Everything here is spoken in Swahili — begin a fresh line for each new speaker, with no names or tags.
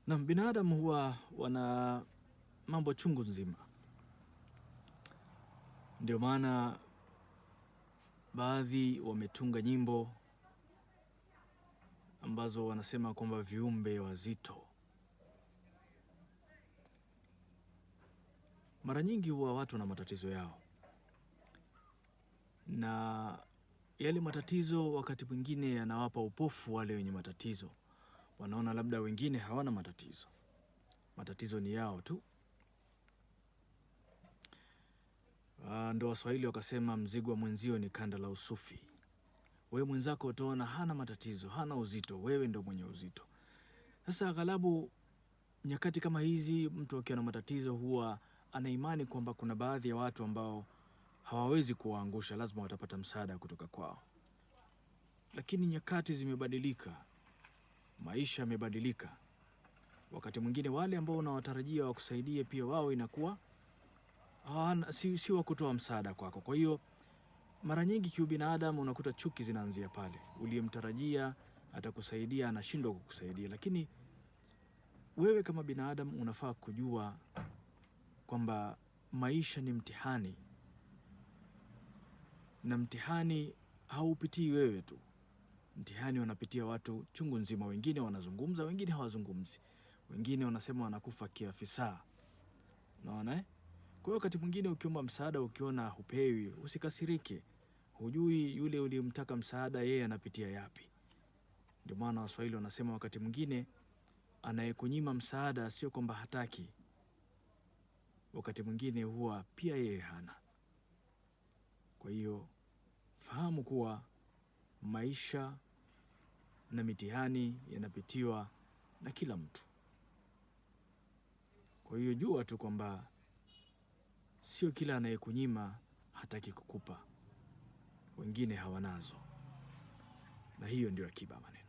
Na binadamu huwa wana mambo chungu nzima. Ndio maana baadhi wametunga nyimbo ambazo wanasema kwamba viumbe wazito. Mara nyingi huwa watu na matatizo yao, na yale matatizo wakati mwingine yanawapa upofu wale wenye matatizo. Wanaona labda wengine hawana matatizo, matatizo ni yao tu. Ndo Waswahili wakasema mzigo wa mwenzio ni kanda la usufi. Wewe mwenzako utaona hana matatizo, hana uzito, wewe ndo mwenye uzito. Sasa aghalabu nyakati kama hizi, mtu akiwa na matatizo huwa ana imani kwamba kuna baadhi ya watu ambao hawawezi kuwaangusha, lazima watapata msaada kutoka kwao. Lakini nyakati zimebadilika, maisha yamebadilika. Wakati mwingine wale ambao unawatarajia wakusaidie pia wao inakuwa si wa kutoa msaada kwako. Kwa hiyo mara nyingi kiubinadamu unakuta chuki zinaanzia pale. Uliyemtarajia atakusaidia anashindwa kukusaidia. Lakini wewe kama binadamu unafaa kujua kwamba maisha ni mtihani, na mtihani haupitii wewe tu. Mtihani wanapitia watu chungu nzima. Wengine wanazungumza, wengine hawazungumzi, wengine wanasema wanakufa kiafisa. Unaona eh? Kwa hiyo wakati mwingine ukiomba msaada ukiona hupewi, usikasirike. Hujui yule uliyemtaka msaada yeye anapitia yapi. Ndio maana Waswahili wanasema wakati mwingine anayekunyima msaada sio kwamba hataki, wakati mwingine huwa pia yeye hana. Kwa hiyo fahamu kuwa maisha na mitihani yanapitiwa na kila mtu. Kwa hiyo jua tu kwamba sio kila anayekunyima hataki kukupa, wengine hawanazo, na hiyo ndio akiba maneno.